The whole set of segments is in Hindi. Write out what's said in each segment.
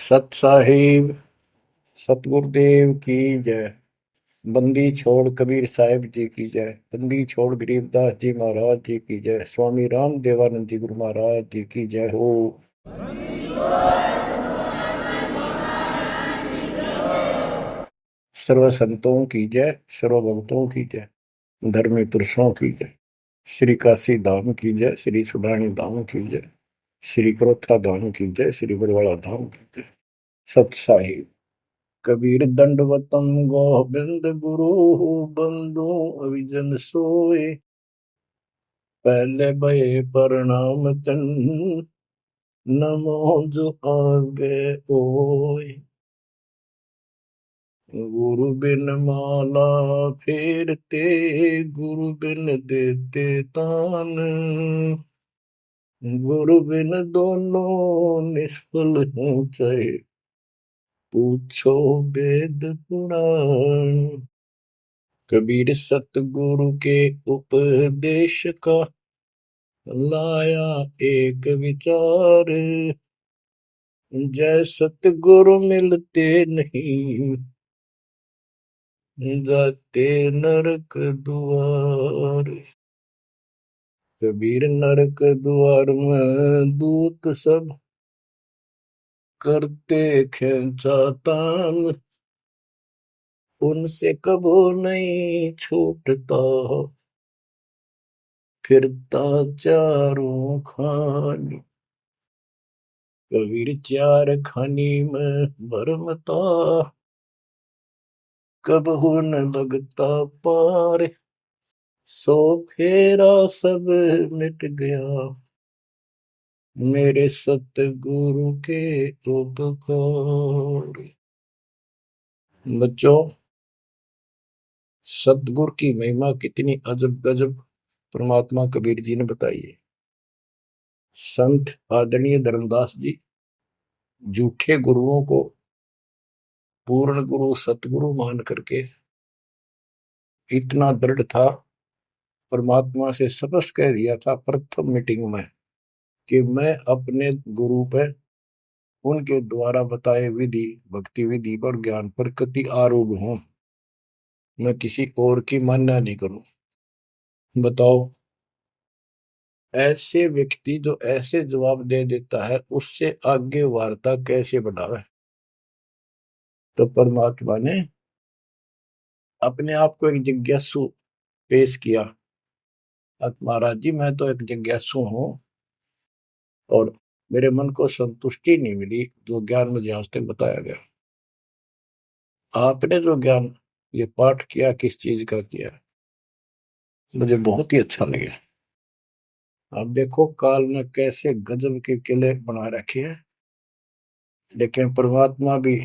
सत साहिब सतगुरुदेव की जय। बंदी छोड़ कबीर साहिब जी की जय। बंदी छोड़ गरीबदास जी महाराज जी की जय। स्वामी राम देवानंद जी गुरु महाराज जी की जय हो। सर्व संतों की जय, सर्व भक्तों की जय, धर्मी पुरुषों की जय। श्री काशी धाम की जय, श्री सुडानी धाम की जय, श्री क्रोथा धाम की जय, श्री बरवाड़ा धाम की जय। सत साहिब कबीर दंडवतम गोबिंद गुरु बंदो अविजन सोए। पहले भये प्रणाम तन नमो जो आगे ओए। गुरु बिन माला फेरते, गुरु बिन देते तान, गुरु बिन दोनों निष्फल हैं चाहे पूछो वेद पुराण। कबीर सतगुरु के उपदेश का लाया एक विचार। जय सतगुरु मिलते नहीं, जाते नरक द्वार। कबीर नरक द्वार में दूत सब करते खेचा तान, उनसे कबो नहीं छूटता फिरता चारों खानी। कबीर चार खानी में भरमता, कबहू न लगता पार। सो फेरा सब मिट गया, मेरे सतगुरु के उपकार। बच्चों, सतगुरु की महिमा कितनी अजब गजब परमात्मा कबीर जी ने बताई है। संत आदरणीय धर्मदास जी झूठे गुरुओं को पूर्ण गुरु सतगुरु मान करके इतना दृढ़ था, परमात्मा से स्पष्ट कह दिया था प्रथम मीटिंग में कि मैं अपने गुरु पर उनके द्वारा बताए विधि भक्ति विधि पर ज्ञान पर कति आरूढ़ हूं, मैं किसी और की मान्य नहीं करूं। बताओ, ऐसे व्यक्ति जो ऐसे जवाब दे देता है उससे आगे वार्ता कैसे बढ़ावे। तो परमात्मा ने अपने आप को एक जिज्ञासु पेश किया। महाराज जी, मैं तो एक जिज्ञासु हूं और मेरे मन को संतुष्टि नहीं मिली जो ज्ञान मुझे आज तक बताया गया। आपने जो ज्ञान ये पाठ किया किस चीज का किया, मुझे बहुत ही अच्छा लगा। आप देखो काल ने कैसे गजब के किले बना रखे हैं, लेकिन परमात्मा भी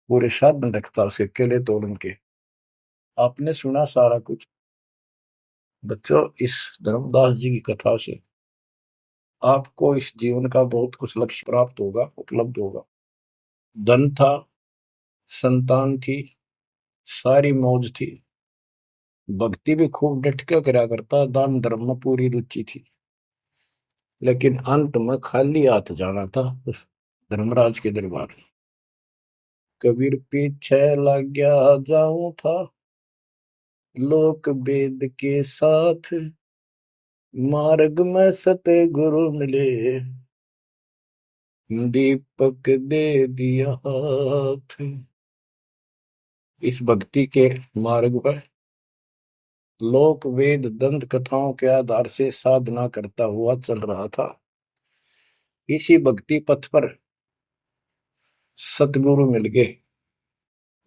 पूरे साधन रखता उसके किले तोड़न के। आपने सुना सारा कुछ। बच्चों, इस धर्मदास जी की कथा से आपको इस जीवन का बहुत कुछ लक्ष्य प्राप्त होगा, उपलब्ध होगा। धन था, संतान थी, सारी मौज थी, भक्ति भी खूब डट के करा करता, दान धर्म में पूरी रुचि थी, लेकिन अंत में खाली हाथ जाना था उस धर्मराज के दरबार। कबीर पीछे लग गया जाऊं था, लोक वेद के साथ, मार्ग में सतगुरु मिले, दीपक दे दिया हाथ। इस भक्ति के मार्ग पर लोक वेद दंत कथाओं के आधार से साधना करता हुआ चल रहा था। इसी भक्ति पथ पर सतगुरु मिल गए।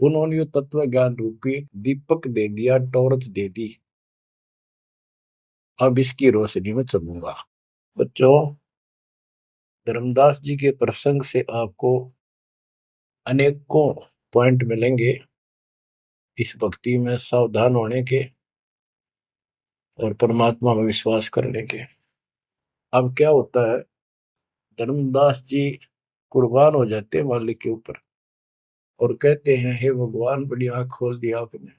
उन्होंने तत्व ज्ञान रूपी दीपक दे दिया, टॉर्च दे दी। अब इसकी रोशनी में चलूंगा। बच्चों, धर्मदास जी के प्रसंग से आपको अनेकों पॉइंट मिलेंगे इस भक्ति में सावधान होने के और परमात्मा में विश्वास करने के। अब क्या होता है, धर्मदास जी कुर्बान हो जाते हैं मालिक के ऊपर और कहते हैं, हे भगवान, बड़ी आंख खोल दिया आपने।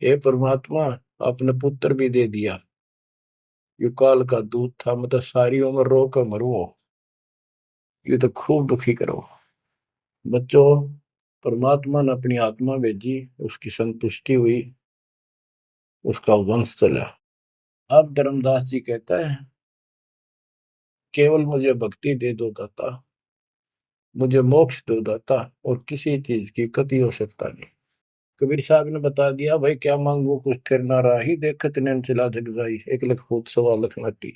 हे परमात्मा, आपने पुत्र भी दे दिया। युकाल का दूध था, मतलब सारी उम्र रो कर मरू। ये तो खूब दुखी करो। बच्चों, परमात्मा ने अपनी आत्मा भेजी, उसकी संतुष्टि हुई, उसका वंश चला। अब धर्मदास जी कहता है, केवल मुझे भक्ति दे दो दाता, मुझे मोक्ष दो दाता, और किसी चीज की कति हो सकता नहीं। कबीर साहब ने बता दिया, भाई क्या मांगू कुछ थिर ना राही, देखत नैन चला जग जाई, 1 लख फूट 1.25 लख नाटी।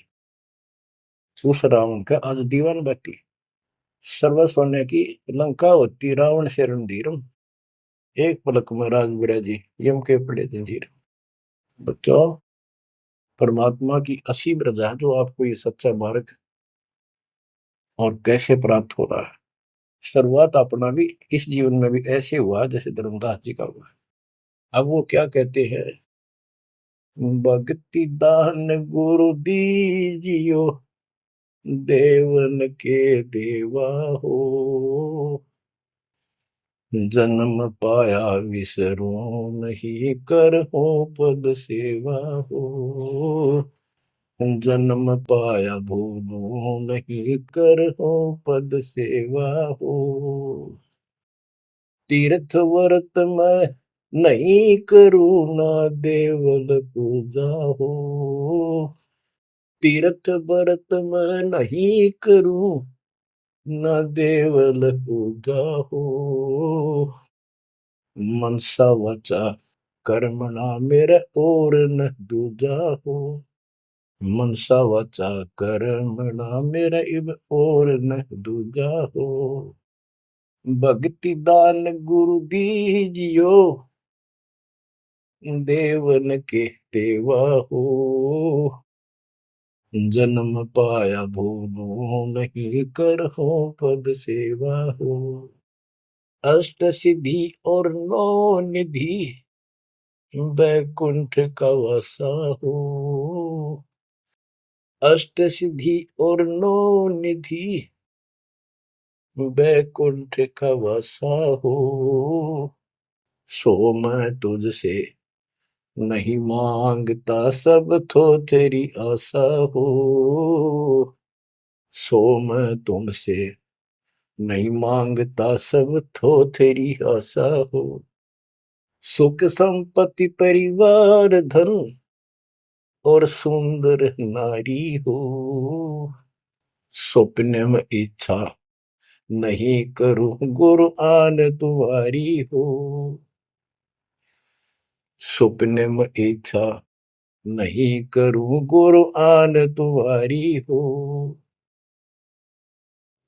उस रावण का आज दीवान बैठी, सर्व सोने की लंका होती, रावण से रणधीरम, एक पलक में राज बिराजी, यम के पड़े जंजीर। बच्चों, परमात्मा की असीम रजा है जो आपको ये सच्चा मार्ग और कैसे प्राप्त हो रहा है। शुरुआत अपना भी इस जीवन में भी ऐसे हुआ जैसे धर्मदास जी का हुआ। अब वो क्या कहते हैं, भक्ति दान गुरु दीजियो, देवन के देवा हो, जन्म पाया विसरो नहीं, कर हो पद सेवा हो, जन्म पाया भूलो नहीं, कर हो पद सेवा हो, तीर्थ व्रत में नहीं करूँ ना, देवल पूजा हो, तीर्थ व्रत में नहीं करूँ ना, देवल पूजा हो, मनसा वचा कर्मणा मेरे और न दूजा हो, मनसा वचा कर्मणा मेरा इब और न दूजा हो, भक्ति दान गुरु दीजियो, देवन के देवा हो, जन्म पाया भूलो नहीं, कर हो पद सेवा हो, अष्ट सिद्धि और 9 निधि, बैकुंठ का वासा हो, अष्ट सिद्धि और 9 निधि, बैकुंठ का वासा हो, सो मैं तुझसे नहीं मांगता, सब तो तेरी आशा हो, सो मैं तुमसे नहीं मांगता, सब तो तेरी आशा हो, सुख संपत्ति परिवार धन और सुंदर नारी हो, स्वप्न में इच्छा नहीं करूं, गुरु आन तुम्हारी हो, स्वप्न में इच्छा नहीं करूं, गुरु आन तुम्हारी हो,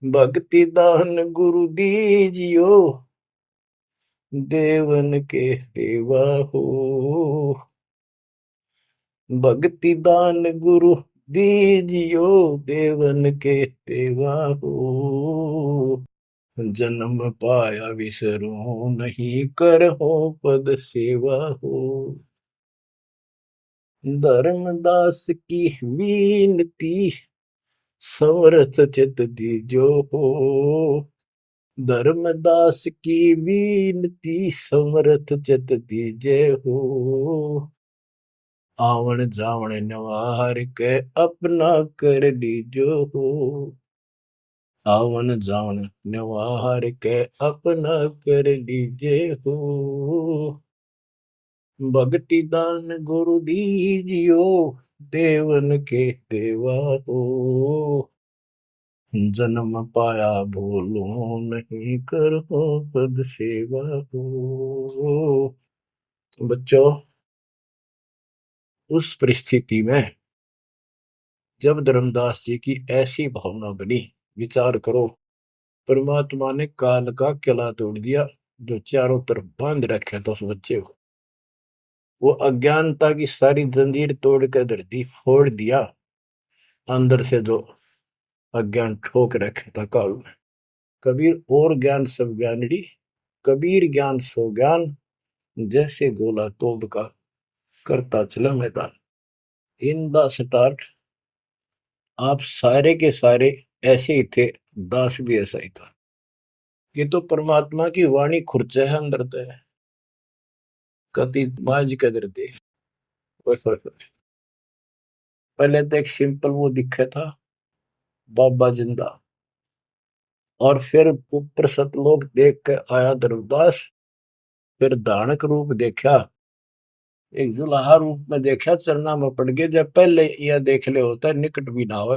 भक्ति दान गुरु दीजियो, देवन के देवा हो, भक्ति दान गुरु दीजियो, देवन के देवा हो, जन्म पाया विसरो नहीं, कर हो पद सेवा हो, धर्मदास की विनती, समरथ चित दीजो हो, धर्मदास की विनती, समरथ चित दीजे हो, आवन जावन नवार के अपना कर लीजो हो, आवन जावन नवार के अपना कर लीजे हो, भक्ति दान गुरु दीजियो, देवन के देवा हो, जन्म पाया भूलो नहीं, कर हो पद सेवा हो। बच्चों, उस परिस्थिति में जब धर्मदास जी की ऐसी भावना बनी, विचार करो, परमात्मा ने काल का किला तोड़ दिया जो चारों तरफ बांध रखे था उस बच्चे को, वो अज्ञानता की सारी जंजीर तोड़ कर धरती फोड़ दिया, अंदर से जो अज्ञान ठोक रखे था काल में। कबीर और ज्ञान सब ज्ञानड़ी, कबीर ज्ञान सो ज्ञान, जैसे गोला तोब का करता चला मैदान। इन द स्टार्ट आप सारे के सारे ऐसे ही थे, दास भी ऐसा ही था। ये तो परमात्मा की वाणी खुर्च है अंदर तो है, कति माज कदर दे। पहले तो एक सिंपल वो दिखा था, बाबा जिंदा, और फिर ऊपर सतलोक देख के आया धर्मदास, फिर दानक रूप देखा, एक जुलाहा रूप में देखा, चरना में पड़ गए। जब पहले यह देख ले होता है निकट भी ना हो,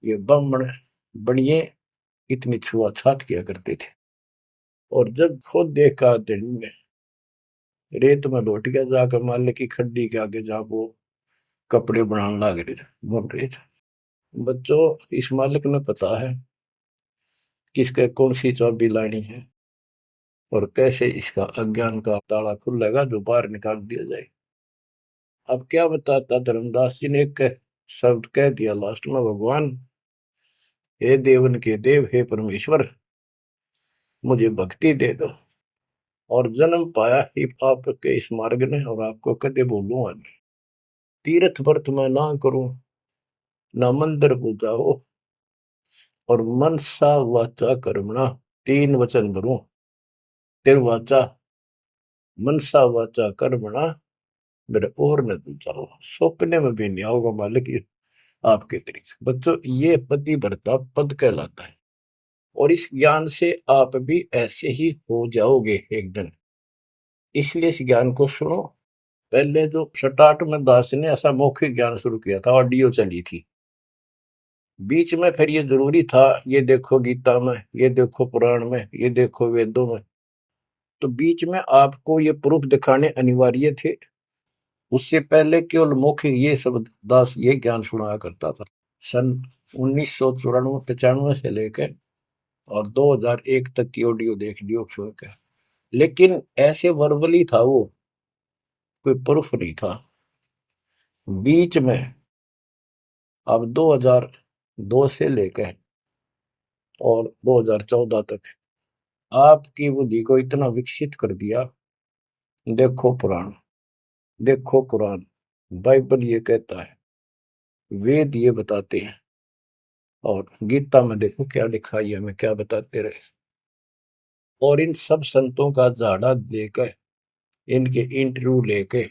ये ब्राह्मण बनिए इतनी छुआछात किया करते थे। और जब खुद देखा दिन में रेत में लौट गया, जाकर मालिक की खड्डी के आगे जहाँ वो कपड़े बनाने लग रहे थे, बुन रहे थे। बच्चों, इस मालिक ने पता है किसके कौन सी चाबी लानी है और कैसे इसका अज्ञान का ताला खुलेगा जो बाहर निकाल दिया जाए। अब क्या बताता धर्मदास जी ने एक शब्द कह दिया लास्ट में, भगवान हे देवन के देव, हे परमेश्वर, मुझे भक्ति दे दो और जन्म पाया ही आपके इस मार्ग ने, और आपको कदे बोलूंगा नहीं। तीर्थ व्रत में ना करूं, ना मंदिर पूजाओ, और मनसा वाचा कर्मणा, तीन वचन भरूं। वाचा मनसा वाचा कर्मणा मेरे और न पूछाओ, सपने में भी नहीं आओगे मालिक ये आपके तरीके। बच्चों, ये पति भरता पद कहलाता है, और इस ज्ञान से आप भी ऐसे ही हो जाओगे एक दिन। इसलिए इस ज्ञान को सुनो। पहले जो स्टार्ट में दास ने ऐसा मौखिक ज्ञान शुरू किया था, ऑडियो चली थी, बीच में फिर ये जरूरी था, ये देखो गीता में, ये देखो पुराण में, ये देखो वेदों में, तो बीच में आपको ये प्रूफ दिखाने अनिवार्य थे। उससे पहले केवल मौखिक ये शब्द दास ये ज्ञान सुनाया करता था। सन 1994-95 से लेकर और 2001 तक की ऑडियो देख लियो सुन के, लेकिन ऐसे वर्बली था वो, कोई प्रूफ नहीं था। बीच में अब 2002 से लेकर और 2014 तक आपकी बुद्धि को इतना विकसित कर दिया। देखो पुराण, देखो कुरान, बाइबल ये कहता है, वेद ये बताते हैं, और गीता में देखो क्या लिखा है, हमें क्या बताते रहे। और इन सब संतों का झाड़ा लेकर, इनके इंटरव्यू लेके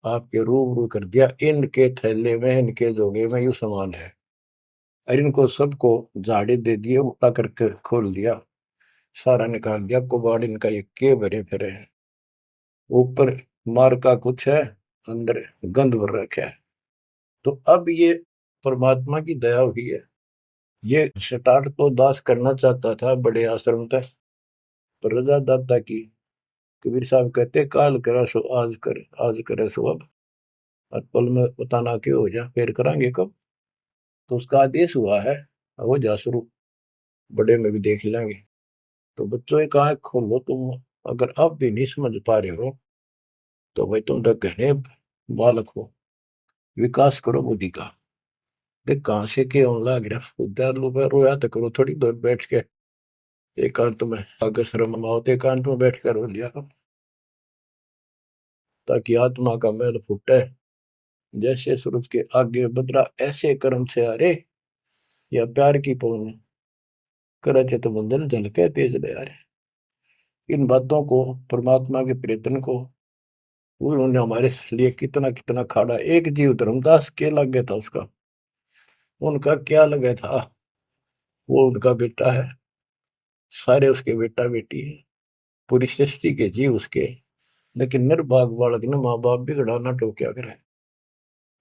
आपके रूबरू कर दिया। इनके थैले में, इनके जोगे में यू सामान है, और इनको सबको झाड़े दे दिए, उठा करके खोल दिया, सारा निकाल दिया कुबाड़ इनका, ये के भरे फिरे हैं। ऊपर मार का कुछ है, अंदर गंध भर रखा है। तो अब ये परमात्मा की दया हुई है। ये स्टार्ट तो दास करना चाहता था बड़े आश्रम तक, पर रजा दाता की। कबीर साहब कहते, काल करा सो आज कर, आज करे सो अब, और पल में बताना क्यों हो जा, फिर करांगे कब। तो उसका आदेश हुआ है, हो जा शुरू, बड़े में भी देख लेंगे। तो बच्चों एक आंख खोलो तुम, अगर अब भी नहीं समझ पा रहे हो तो भाई तुम तो घने बालक हो, विकास करो बुद्धि का। देख कहाँ से के लाग रहा, उद्यालु में रोया तो करो थोड़ी देर बैठ के, एकांत में, अगर शर्म आओ तो एकांत में बैठ कर रो लिया करो, ताकि आत्मा का मैल फूटे। जैसे सूरज के आगे बदरा, ऐसे कर्म से अरे, या प्यार की पौन करे तो बंधन झलके तेज ले आ रहे। इन बातों को, परमात्मा के प्रयत्न को, उन्होंने हमारे लिए कितना कितना खाड़ा। एक जीव धर्मदास के लग गया था उसका, उनका क्या लगा था, वो उनका बेटा है, सारे उसके बेटा बेटी है, पूरी सृष्टि के जीव उसके। लेकिन निर्भाग बालक ने माँ बाप बिगड़ा ना टोक्या करे,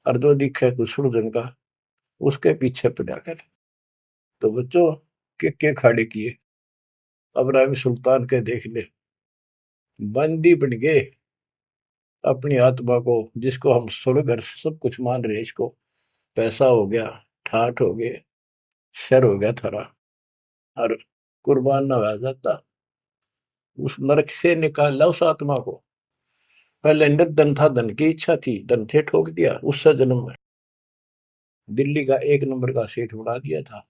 और जो दिखे कुछ का उसके पीछे पड़ा करे। तो बच्चों, के खाड़े किए, अब्राहिम सुल्तान के देख ले, बंदी बन गए अपनी आत्मा को, जिसको हम स्वर्ग और सब कुछ मान रहे, इसको पैसा हो गया, ठाठ हो गए, शर हो गया थारा, और कुर्बान ना हो जाता, उस नरक से निकाल ला उस आत्मा को। पहले निर्धन था, धन की इच्छा थी, धन थे ठोक दिया, उससे जन्म में दिल्ली का एक नंबर का सेठ बना दिया था,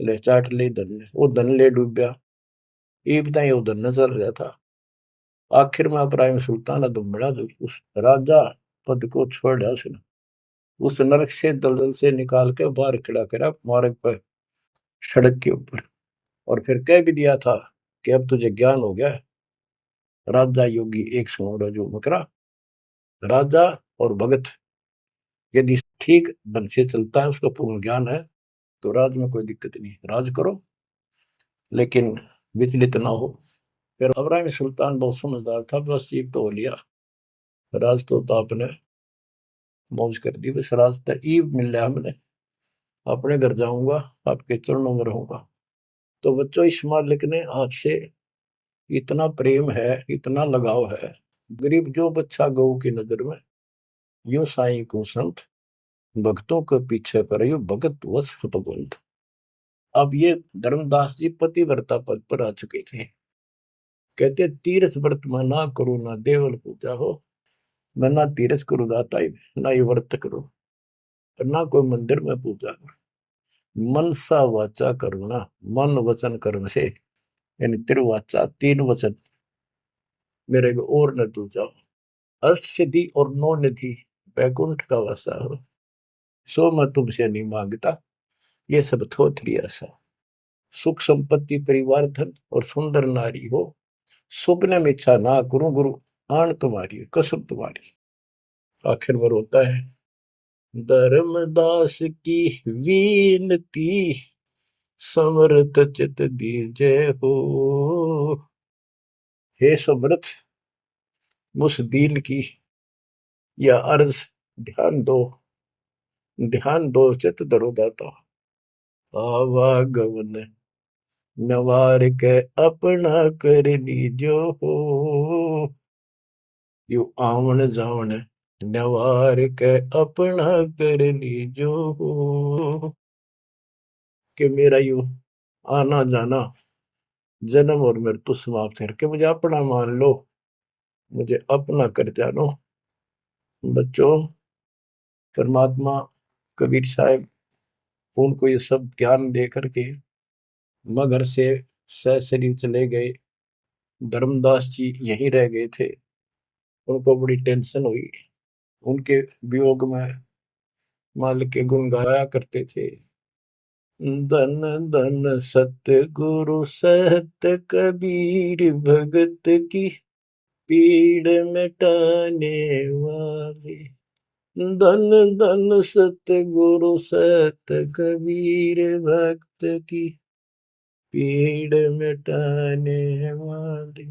ले चाट ले धन ने, वो धन ले डूबया, इब्ता ही वो धन न चल रहा था। आखिर में इब्राहिम सुल्तान अदम बड़ा, जो उस राजा पद को छोड़ दिया उसने, उस नरक से दलदल से निकाल के बाहर खड़ा करा मार्ग पर, सड़क के ऊपर। और फिर कह भी दिया था कि अब तुझे ज्ञान हो गया। राजा योगी एक सुनो जो मकरा, राजा और भगत यदि ठीक ढंग से चलता है, उसका पूर्ण ज्ञान है, तो राज में कोई दिक्कत नहीं, राज करो। लेकिन विचलित ना हो। फिर इब्राहिम सुल्तान बहुत समझदार था, बस ये तो लिया राज तो आपने मौज कर दी, बस रास्ता ईब मिल रहा हमने, अपने घर जाऊंगा, आपके चरणों में रहूंगा। तो बच्चों, इस मालिक ने आपसे इतना प्रेम है, इतना लगाव है। गरीब जो बच्चा गऊ की नजर में, यूं साईं को संत, भक्तों के पीछे पर यू भगत वत्स भगवंत। अब ये धर्मदास जी पतिव्रता पद पर आ चुके थे। कहते तीर्थ व्रत में ना करो ना देवल पूजा हो, मैं ना तीर्थ करो दाता ही, ना ये व्रत करो, और ना कोई मंदिर में पूजा करो। मनसा वाचा करुणा, मन वचन कर्म से, यानी तिरुवाचा, तीन वचन मेरे को और न तू जाओ। अष्ट सिद्धि और नौ निधि बैकुंठ का वासा हो, सो मैं तुमसे नहीं मांगता, ये सब थोथरी ऐसा। सुख संपत्ति परिवार धन और सुंदर नारी हो, सुपने में इच्छा ना करूं गुरु, आन तुम्हारी कसम तुम्हारी। आखिर में रोता है, धर्मदास की वीनती, समर्थ चित दीजे हो। हे समर्थ, मुझ दीन की या अर्ज ध्यान दो, ध्यान दो चित धरो दाता। आवागमन नवार के अपना कर लीजो हो, यू आवन जावन नवार के अपना कर लीजो हो। कि मेरा यू आना जाना, जन्म और मृत्यु समाप्त करके मुझे अपना मान लो, मुझे अपना कर जानो। बच्चों, परमात्मा कबीर साहब उनको ये सब ज्ञान दे करके मगर से सशरीर चले गए। धर्मदास जी यहीं रह गए थे। उनको बड़ी टेंशन हुई। उनके वियोग में मालिक के गुण गाया करते थे। धन धन सत्य गुरु सत्य कबीर, भगत की पीड़ मिटाने वाले। धन धन सत्य गुरु सत्य कबीर, भक्त की पीड़ मिटाने वाले।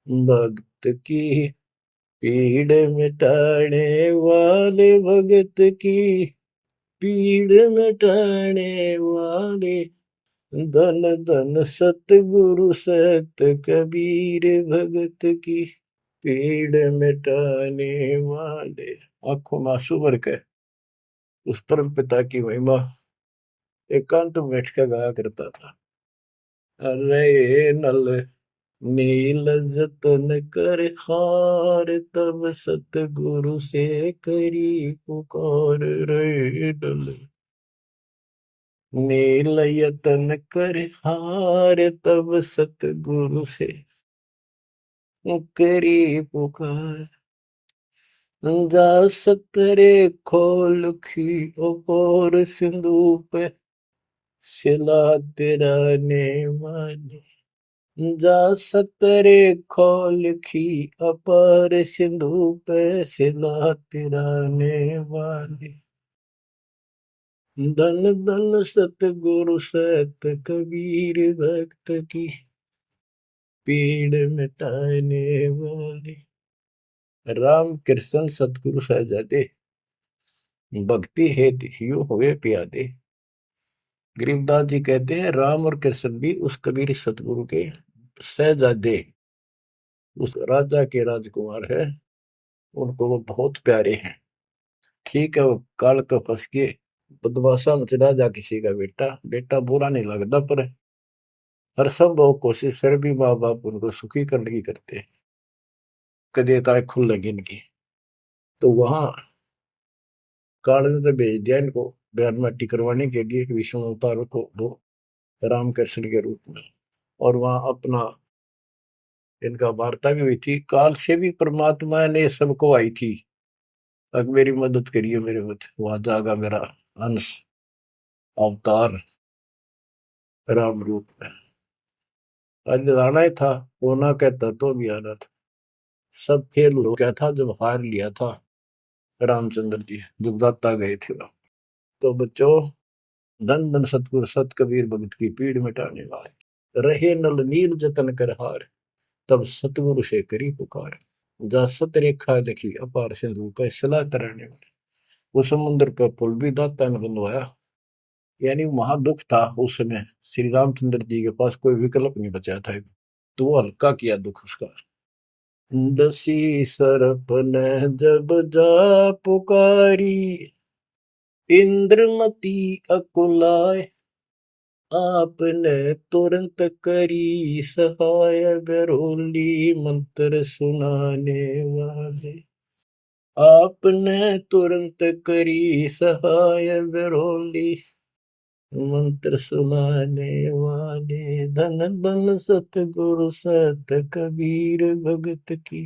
भक्त की पीड़ मिटाने वाले, भगत की पीड़ मिटाने वाले। धन धन सतगुरु सत कबीर, भगत की पीड़ मिटाने वाले। आंखों में आंसू भर के उस परम पिता की महिमा एकांत में बैठ कर गाया करता था। अरे नल नील जतन कर हार, तब सतगुरु से करी पुकार। रे नल नील यतन कर हार, तब सतगुरु से करी पुकार। जा सतरे खोल खी और सिंधु पे, सिला तेरा ने वाली। जा सतरे खोल खी अपार सिंधु पे, सिला तिराने वाली। धन धन सतगुरु सत कबीर, भक्त की पीड़ मिटाने वाली। राम कृष्ण सतगुरु सहजादे, भक्ति हेतु ह्यू हुए प्यादे। गरीबदास जी कहते हैं राम और कृष्ण भी उस कबीर सतगुरु के सहजादे, उस राजा के राजकुमार है, उनको वो बहुत प्यारे हैं। ठीक है, वो काल का फंस के बदमाशा में चला जा किसी का बेटा, बेटा बुरा नहीं लगता, पर हर संभव कोशिश फिर भी माँ बाप उनको सुखी करने की करते हैं, कदे ताए खुल लगी इनकी। तो वहां काल ने तो भेज दिया इनको बयान माटी करवाने के लिए विष्णु अवतार को दो रामकृष्ण के रूप में, और वहां अपना इनका वार्ता भी हुई थी। काल से भी परमात्मा ने सबको आई थी, अब मेरी मदद करिए मेरे मत, वहां जागा मेरा अंश अवतार राम रूप में। आज आना ही था, वो ना कहता तो भी आना था। सब फेल हो गया था जब हार लिया था रामचंद्र जी, जब दाता गए थे वो। तो बच्चों, धन धन सतगुरु सत कबीर, भगत की पीड़ मिटाने वाले। रहे नल नीर जतन कर हार, तब सतगुरु से करी पुकार। जा सत रेखा लिखी अपार सिंधु पे सलाह तराने वाले। वो समुद्र पे पुल भी दाता ने बनवाया। यानी वहां दुख था उस समय, श्री रामचंद्र जी के पास कोई विकल्प नहीं बचा था, तो वो हल्का किया दुख उसका। दसी सरप ने जब जा पुकारी, इंद्रमती अकुलाय, आपने तुरंत करी सहाय, बरोली मंत्र सुनाने वाले। आपने तुरंत करी सहाय, बरोली मंत्र सुनाने वाले। धन धन सतगुरु सत कबीर, भगत की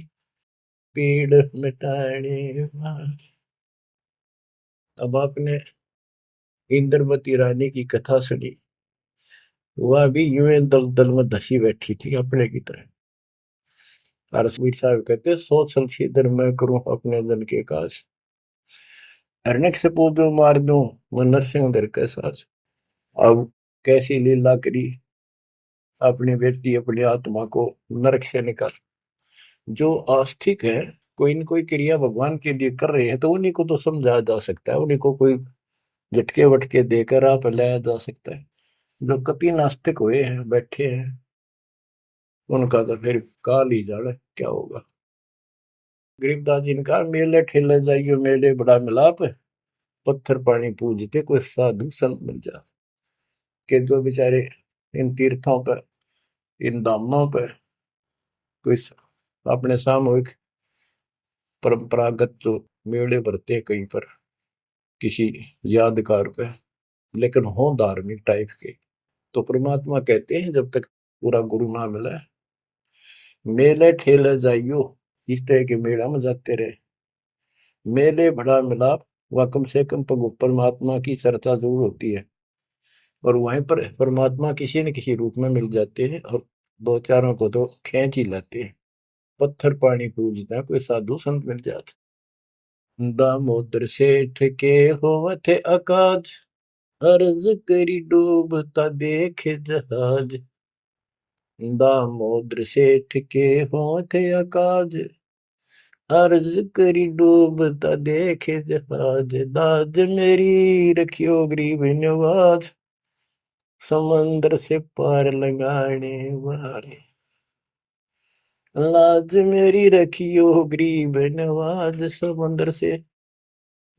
पीड़ मिटाने वाले। अब आपने इंद्रवती रानी की कथा सुनी, वह भी यूं ही दल में धसी बैठी थी अपने की तरह। रसवीर साहब कहते, सोच सलछीदर मैं करूं अपने जन के काज, हरनेक से पूजो मार दूं वो नरसिंह दर के साज। अब कैसी लीला करी अपनी बेटी अपनी आत्मा को नरक से निकाल। जो आस्तिक है, कोई न कोई क्रिया भगवान के लिए कर रहे हैं, तो उन्हीं को तो समझाया जा सकता है, उन्हीं को कोई झटके वटके देकर आप लाया जा सकता है। जो कति नास्तिक हुए हैं बैठे हैं, उनका तो फिर काल ही जाने क्या होगा। गरीबदास जी ने कहा, मेले ठेले जाइयो मेले बड़ा मिलाप, पत्थर पानी पूजते कोई साधु संत मिल जा। के जो बेचारे इन तीर्थों पर, इन धामों पर कोई अपने सामूहिक परंपरागत जो मेले भरते कहीं पर किसी यादगार पे, लेकिन हो धार्मिक टाइप के, तो परमात्मा कहते हैं जब तक पूरा गुरु ना मिला, मेले ठेले जाइयो, इस तरह के मेला में जाते रहे, मेले बड़ा मिलाप, वह कम से कम परमात्मा की चर्चा जरूर होती है, और वहीं पर परमात्मा किसी न किसी रूप में मिल जाते हैं, और दो चारों को तो खींच ही लाते हैं। पत्थर पानी पूजता कोई साधु संत मिल जाता। दामोदर सेठ के होवत अकाज, अर्ज करी डूबता देखे जहाज। दामोदर सेठ के होवत अकाज, अर्ज करी डूबता देखे जहाज। दाज मेरी रखियो गरीब नवाज, समंदर से पार लगाने वाले। लाज मेरी रखियो गरीब नवाज, समंदर से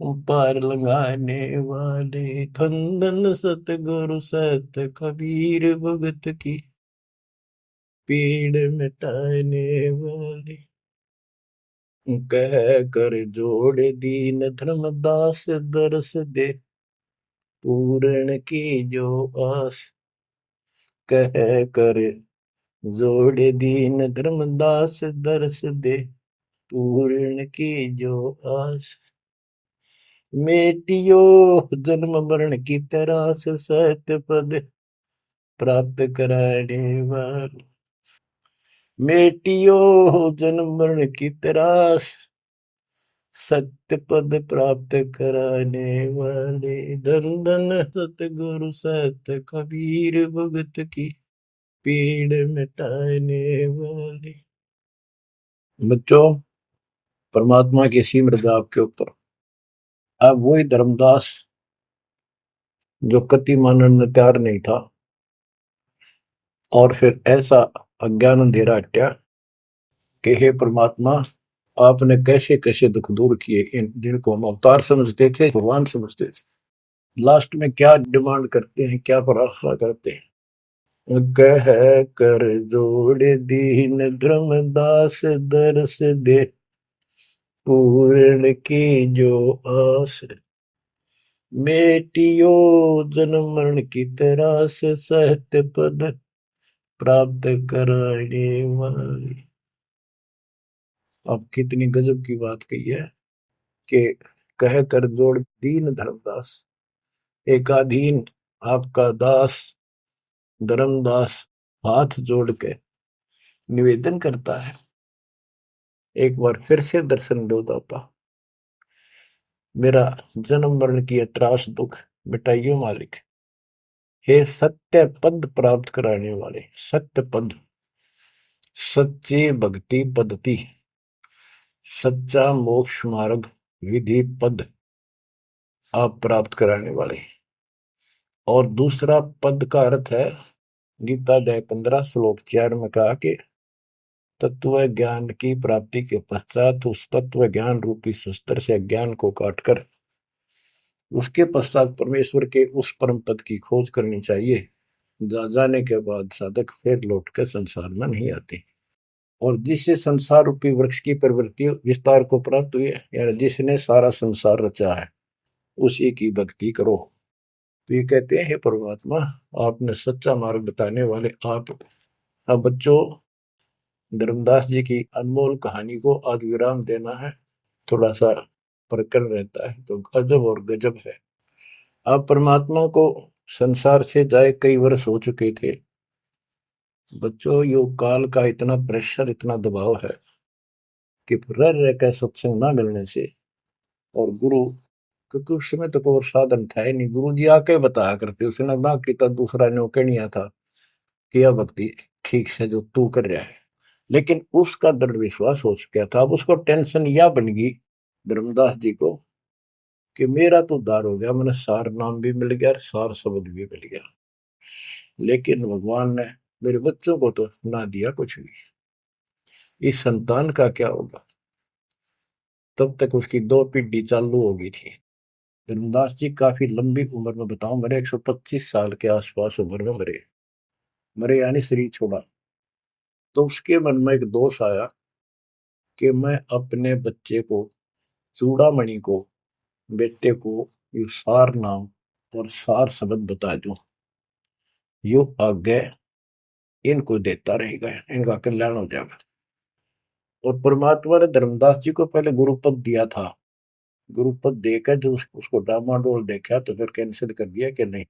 पार लगाने वाले। धन धन सतगुरु सत कबीर, भगत की पीड़ मिटाने वाले। कह कर जोड़ दीन धर्मदास, दरस दे पूर्ण की जो आस। कह कर जोड़ दीन धर्मदास, दरस दे पूर्ण की जो आस। मेटियो जन्म मरण की तरास, सत्य पद प्राप्त कराने वाले। मेटियो जन्म मरण की तरास, सत्य पद प्राप्त कराने वाले। धन धन सतगुरु सत कबीर, भगत की पीड़ मिटाने वाले। बच्चों, परमात्मा की सिमरन आपके ऊपर। अब वही धर्मदास जो कति मानने में तैयार नहीं था, और फिर ऐसा अज्ञान अंधेरा हटा कि हे परमात्मा, आपने कैसे कैसे दुख दूर किए, इन जिनको हम अवतार समझते थे, भगवान समझते थे, लास्ट में क्या डिमांड करते हैं, क्या प्रार्थना करते हैं। कह कर जोड़ दीन धर्मदास, दरस दे पूर्ण की जो आस। मेटियो जन्म मरण की तरास, सत्य पद प्राप्त कराने वाली। अब कितनी गजब की बात कही है कि कह कर जोड़ दीन धर्मदास, एकाधीन आपका दास धर्मदास हाथ जोड़ के निवेदन करता है, एक बार फिर से दर्शन दो दाता, मेरा जन्म मरण की त्रास दुख मिटाइयो मालिक। हे सत्य पद प्राप्त कराने वाले, सत्य पद, सच्ची भक्ति पद्धति, सच्चा मोक्ष मार्ग विधि पद आप प्राप्त कराने वाले। और दूसरा पद का अर्थ है गीता अध्याय 15 श्लोक 4 में कहा कि तत्व ज्ञान की प्राप्ति के पश्चात उस तत्व ज्ञान रूपी शस्त्र से ज्ञान को काटकर उसके पश्चात परमेश्वर के उस परम पद की खोज करनी चाहिए। जाने के बाद साधक फिर लौटकर संसार में नहीं आते। और जिससे संसार रूपी वृक्ष की प्रवृत्ति विस्तार को प्राप्त हुई है, यानी जिसने सारा संसार रचा है, उसी की भक्ति करो। तो ये कहते हैं, हे परमात्मा, आपने सच्चा मार्ग बताने वाले आप। अब बच्चों, धर्मदास जी की अनमोल कहानी को आज विराम देना है, थोड़ा सा प्रकरण रहता है तो अजब और गजब है। आप परमात्मा को संसार से जाए कई वर्ष हो चुके थे। बच्चों, योग काल का इतना प्रेशर, इतना दबाव है कि रह रह कर सत्संग ना मिलने से, और गुरु, क्योंकि उस समय तो कोई साधन था ही नहीं, गुरु जी आके बताया करते, उसने ना किया दूसरा ने कहनिया था कि यह भक्ति ठीक से जो तू कर रहा है। लेकिन उसका दृढ़ विश्वास हो चुका था। अब उसको टेंशन यह बन गई धर्मदास जी को कि मेरा तो उद्धार हो गया, मैंने सार नाम भी मिल गया, सार शब्द भी मिल गया, लेकिन भगवान ने मेरे बच्चों को तो ना दिया कुछ भी, इस संतान का क्या होगा। तब तक उसकी 2 पीढ़ी चालू हो गई थी। धर्मदास जी काफी लंबी उम्र में, बताऊं, मेरे 125 साल के आसपास उम्र में मरे। मरे यानी शरीर छोड़ा। तो उसके मन में एक दोष आया कि मैं अपने बच्चे को, चूड़ामणि को, बेटे को ये सार नाम और सार शब्द बता दूं, यो आगे इनको देता रहेगा, इनका कल्याण हो जाएगा। और परमात्मा ने धर्मदास जी को पहले गुरुपद दिया था। गुरुपद देकर जब उसको डामाडोल देखा तो फिर कैंसिल कर दिया कि नहीं,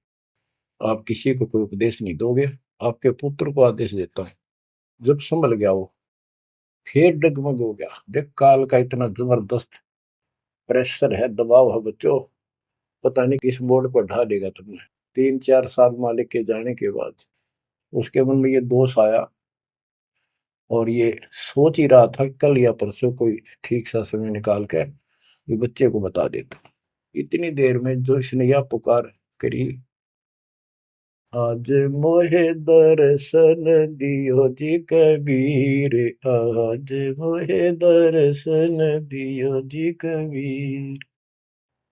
आप किसी को कोई उपदेश नहीं दोगे, आपके पुत्र को आदेश देता हूं। जब संभल गया वो, फिर डगमग हो गया। देख, काल का इतना जबरदस्त प्रेशर है, दबाव है बच्चों, पता नहीं किस बोर्ड पर ढा देगा तुमने। 3-4 साल मालिक के जाने के बाद उसके मन में ये दोष आया, और ये सोच ही रहा था कल या परसों कोई ठीक सा समय निकाल कर ये बच्चे को बता देता। इतनी देर में जो इसने यह पुकार करी, आज मोहे दर्शन दियो जी कबीर, आज मोहे दर्शन दियो जी कबीर।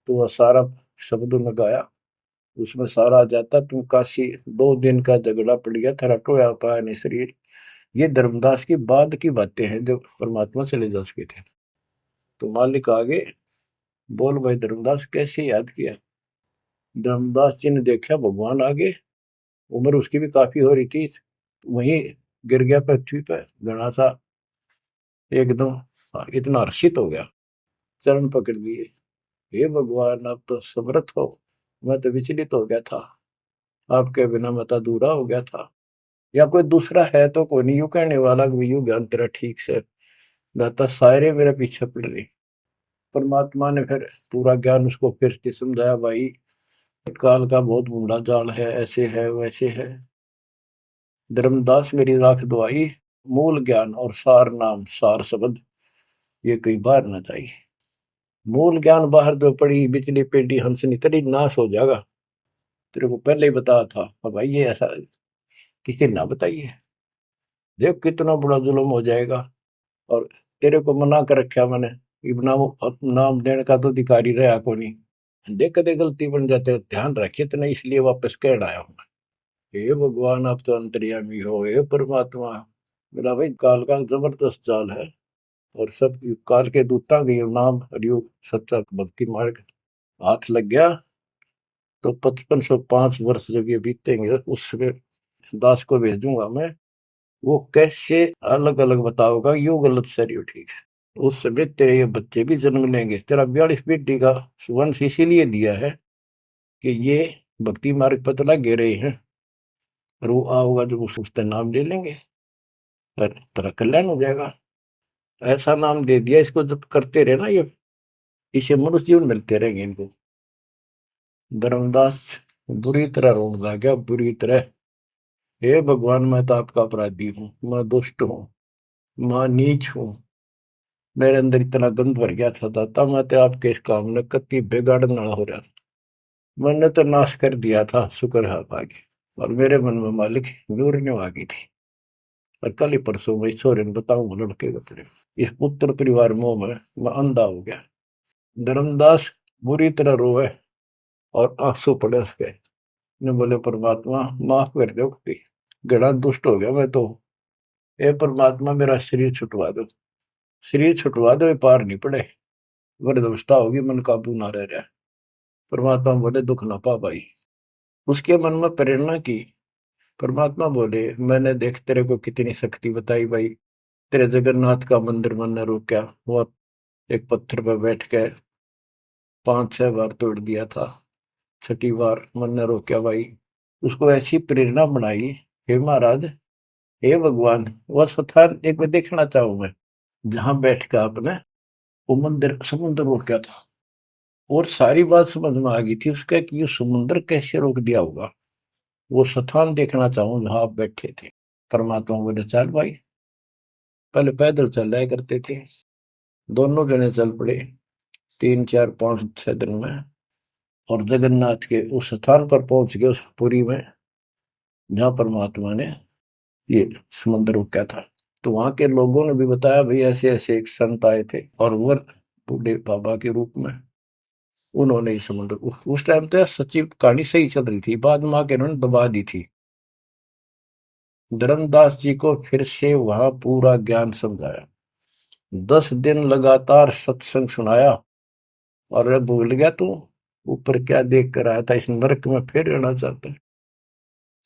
तो वह सारा शब्द में गाया, उसमें सारा जाता, तुम काशी 2 दिन का झगड़ा पड़ गया, थरा टोया पाया नहीं शरीर। ये धर्मदास की बाद की बातें हैं, जो परमात्मा चले जा चुके थे। तो मालिक आगे बोल, भाई धर्मदास कैसे याद किया। धर्मदास जी ने देखा भगवान आगे, उम्र उसकी भी काफी हो रही थी, वहीं गिर गया पृथ्वी पर घना सा, एकदम इतना हर्षित हो गया, चरण पकड़ लिए। हे भगवान, आप तो समर्थ हो, मैं तो विचलित हो गया था, आपके बिना मत अधूरा हो गया था। या कोई दूसरा है तो कोई नहीं, यूं कहने वाला कि यू ज्ञान तेरा ठीक से दाता, सारे मेरे पीछे पड़ रही। परमात्मा ने फिर पूरा ज्ञान उसको फिर से समझाया, भाई काल का बहुत बूढ़ा जाल है, ऐसे है वैसे है। धर्मदास मेरी राख दुआई, मूल ज्ञान और सार नाम सार शब्द ये कई बार न जाई। मूल ज्ञान बाहर जो पड़ी बिजली पेडी हंसनी तेरी नाश हो जाएगा। तेरे को पहले ही बताया था, अब भाई ये ऐसा किसी ना बताइए, देख कितना बड़ा जुल्म हो जाएगा। और तेरे को मना कर रखा मैंने, नाम देने का तो अधिकारी रहा को नहीं। देख कदे गलती बन जाते, ध्यान रखिए तो नहीं, इसलिए वापस कह आया हूं। हे भगवान, आप तो अंतर्यामी हो, हे परमात्मा। मेरा भाई काल का जबरदस्त जाल है, और सब काल के दूता के नाम हरियोग सच्चा भक्ति मार्ग हाथ लग गया तो 5505 वर्ष जब ये बीतेंगे, उसमें दास को भेजूंगा मैं, वो कैसे अलग अलग बताओगा, यो गलत सर यो ठीक। उस समय तेरे ये बच्चे भी जन्म लेंगे। तेरा 42 पीढ़ी का वंश इसीलिए दिया है कि ये भक्ति मार्ग पर तला गे रहे हैं, और वो आओगा जब उसका नाम ले लेंगे, और तेरा कल्याण हो जाएगा। ऐसा नाम दे दिया, इसको जब करते रहे ना, ये इसे मनुष्य जीवन मिलते रहेंगे इनको। धर्मदास बुरी तरह रोने लगा, बुरी तरह। हे भगवान, मैं तो आपका अपराधी हूँ, मैं दुष्ट हूँ, मैं नीच हूँ। मेरे अंदर इतना गंद भर गया था दाता, मैं तो आपके इस काम ने कति बिगाड़ने वाला हो रहा था। मैंने तो नाश कर दिया था, शुक्र है आप आगे। और मेरे मन में मालिक नूरने आ गई थी। और कल ही परसों मैं ईश्वर ने बताऊं लड़के को अपने, इस पुत्र परिवार मोह में मैं अंधा हो गया। धर्मदास बुरी तरह रोए और आंसू पड़े उसके। ने बोले परमात्मा माफ कर दो, गड़ा दुष्ट हो गया मैं तो। ए परमात्मा, मेरा शरीर छुटवा दो, शरीर छुटवा दो, ये पार नहीं पड़े, वृद्धावस्था होगी, मन काबू ना रह रहा। परमात्मा बोले दुख ना पा भाई। उसके मन में प्रेरणा की। परमात्मा बोले मैंने देख तेरे को कितनी शक्ति बताई भाई। तेरे जगन्नाथ का मंदिर मैंने रोका, वो एक पत्थर पर बैठ के 5-6 बार तोड़ दिया था, छठी बार मैंने रोका भाई। उसको ऐसी प्रेरणा बनाई। हे महाराज, हे भगवान, वह स्थान एक बार देखना चाहूं मैं, जहां बैठ कर आपने वो मंदिर समुद्र रोका था। और सारी बात समझ में आ गई थी उसका कि ये समुद्र कैसे रोक दिया होगा। वो स्थान देखना चाहूं जहां आप बैठे थे। परमात्मा बोले चल भाई। पहले पैदल चल रहा करते थे, दोनों जने चल पड़े 3-4-5-6 दिन में। और जगन्नाथ के उस स्थान पर पहुंच गए, उस पुरी में जहां परमात्मा ने ये समुद्र रोका था। तो वहां के लोगों ने भी बताया भाई ऐसे ऐसे एक संत आए थे, और वो बूढ़े बाबा के रूप में उन्होंने ही समुद्र, उस टाइम तो सच्ची कहानी सही चल रही थी, बाद में आके उन्होंने दबा दी थी। धर्मदास जी को फिर से वहां पूरा ज्ञान समझाया, 10 दिन लगातार सत्संग सुनाया। और अब भूल गया तू ऊपर क्या देख कर आया था, इस नरक में फिर रहना चाहता है।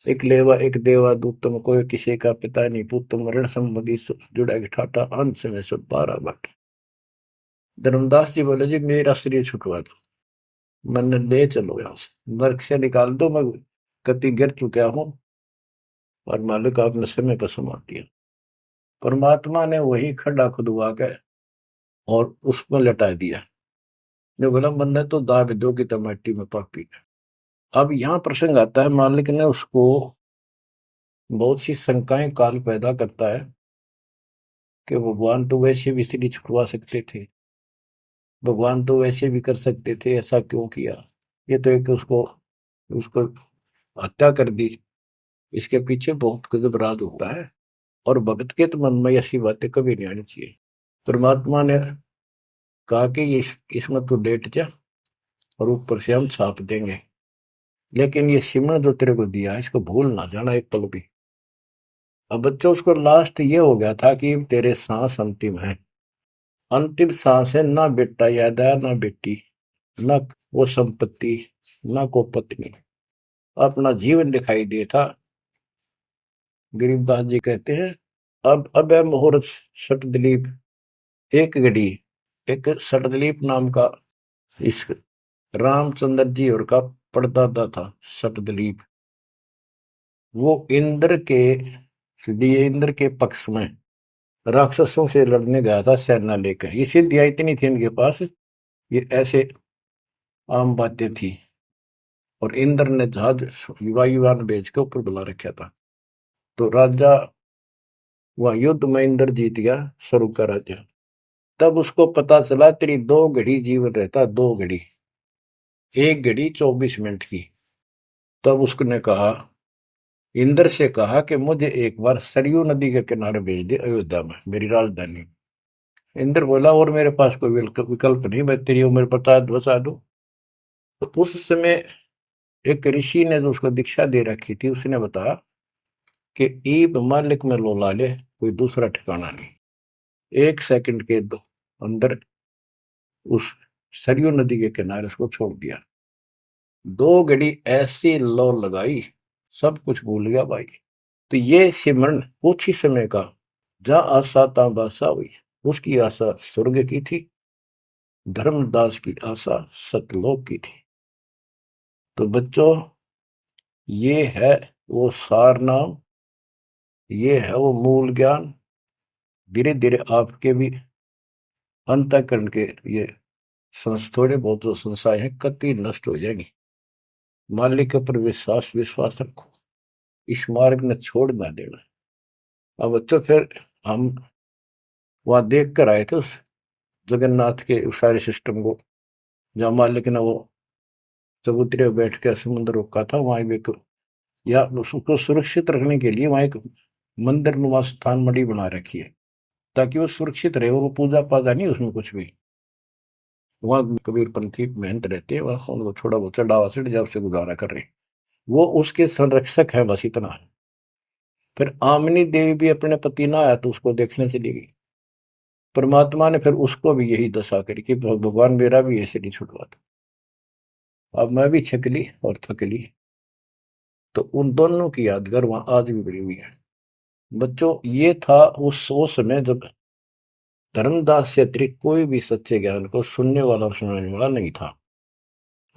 एक लेवा एक देवा दूतम, कोई किसी का पिता नहीं पुतम, ऋण संबंधी जुड़ा ठाटा, अंश में सब 12 बट। धर्मदास जी बोले जी मेरा शरीर छुटवा दो, मन ले चलो यहाँ से, नरक से निकाल दो, मैं कति गिर चुका हूं। और मालिक आपने समय पर संभाल दिया। परमात्मा ने वही खड्डा खुदवा के और उसमें लटा दिया। ने बोला मन तो दाब दो कि टमाटी में पापी। अब यहाँ प्रसंग आता है, मालिक ने उसको बहुत सी शंकाएं काल पैदा करता है कि भगवान तो वैसे भी स्त्री छुटवा सकते थे, भगवान तो वैसे भी कर सकते थे, ऐसा क्यों किया। ये तो एक उसको उसको हत्या कर दी। इसके पीछे बहुत गजब राज होता है। और भगत के तो मन में ऐसी बातें कभी नहीं आनी चाहिए। परमात्मा ने कहा कि ये इसमें तू लेट जा और ऊपर से हम छाप देंगे, लेकिन ये सिमरन जो तेरे को दिया है इसको भूल ना जाना एक पल भी। अब बच्चों उसको लास्ट ये हो गया था कि तेरे सांस अंतिम है, अंतिम सांस है, ना बेटा याद आया ना बेटी, ना वो संपत्ति, ना को पत्नी, अपना जीवन दिखाई दे था। गरीबदास जी कहते हैं अब है मुहूर्त सट दिलीप, एक घड़ी, एक सटदिलीप नाम का इस रामचंद्र जी और का परदादा था सटदिलीप। वो इंद्र के लिए इंद्र के पक्ष में राक्षसों से लड़ने गया था सेना लेकर। ये सिद्धियां इतनी थी इनके पास, ये ऐसे आम बातें थी। और इंद्र ने जहाज वायुयान भेज के ऊपर बुला रखा था। तो राजा वह युद्ध में इंद्र जीत गया, स्वर्ग का राजा। तब उसको पता चला तेरी 2 घड़ी जीवन रहता, 2 घड़ी, 1 घड़ी 24 मिनट की। तब उसने कहा, इंद्र से कहा कि मुझे एक बार सरयू नदी के किनारे भेज दे, अयोध्या में मेरी राजधानी। इंद्र बोला और मेरे पास कोई विकल्प नहीं, मैं तेरी उम्र बता दूं। तो उस समय एक ऋषि ने जो उसको दीक्षा दे रखी थी, उसने बताया कि ईब मालिक में लोला ले, कोई दूसरा ठिकाना नहीं। 1 सेकंड के अंदर उस सरयू नदी के किनारे उसको छोड़ दिया। 2 घड़ी ऐसी लो लगाई, सब कुछ भूल गया भाई। तो ये सिमरन कुछ ही समय का, जहां आशा तहां बासा हुई। उसकी आशा स्वर्ग की थी, धर्मदास की आशा सतलोक की थी। तो बच्चों, ये है वो सार नाम, ये है वो मूल ज्ञान। धीरे धीरे आपके भी अंतःकरण के ये थोड़े बहुत जो संशय है कति नष्ट हो जाएंगी। मालिक के ऊपर विश्वास विश्वास रखो, इस मार्ग ने छोड़ ना देना। अब तो फिर हम वहां देख कर आए थे उस जगन्नाथ के उस सारे सिस्टम को, जहाँ मालिक ने वो चबूतरे पे बैठ के समुद्र रोका था, वहां एक या उसको सुरक्षित रखने के लिए वहां एक मंदिर नुमा स्थान मणि बना रखी है, ताकि वो सुरक्षित रहे, वो पूजा पाजा नहीं उसमें कुछ भी। वहां कबीरपंथी मेहनत रहते हैं, वहां उनको थोड़ा बहुत चढ़ावा चढ़ जाए, उससे गुजारा कर रहे हैं, वो उसके संरक्षक है, बस इतना है। फिर आमनी देवी भी अपने पति ना आया तो उसको देखने चली गई। परमात्मा ने फिर उसको भी यही दशा करी कि भगवान मेरा भी ऐसे नहीं छुड़वाता। अब मैं भी छकली और थकली, तो उन दोनों की यादगार वहां आज भी बड़ी हुई है। बच्चों, ये था उस समय जब धर्मदास से अतिरिक्त कोई भी सच्चे ज्ञान को सुनने वाला और सुनाने वाला नहीं था,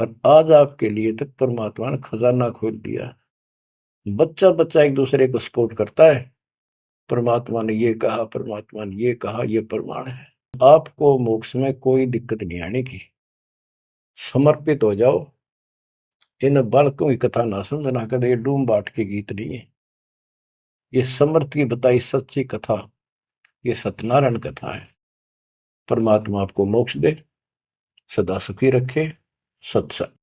और आज आपके लिए तक परमात्मा ने खजाना खोल दिया। बच्चा बच्चा एक दूसरे को सपोर्ट करता है, परमात्मा ने ये कहा, परमात्मा ने ये कहा, ये प्रमाण है। आपको मोक्ष में कोई दिक्कत नहीं आने की। समर्पित हो जाओ। इन बालकों की कथा ना समझना कदे, ये डूम बाट के गीत नहीं है, ये समर्थ की बताई सच्ची कथा, ये सत्यनारायण कथा है। परमात्मा आपको मोक्ष दे, सदा सुखी रखे। सत्संग।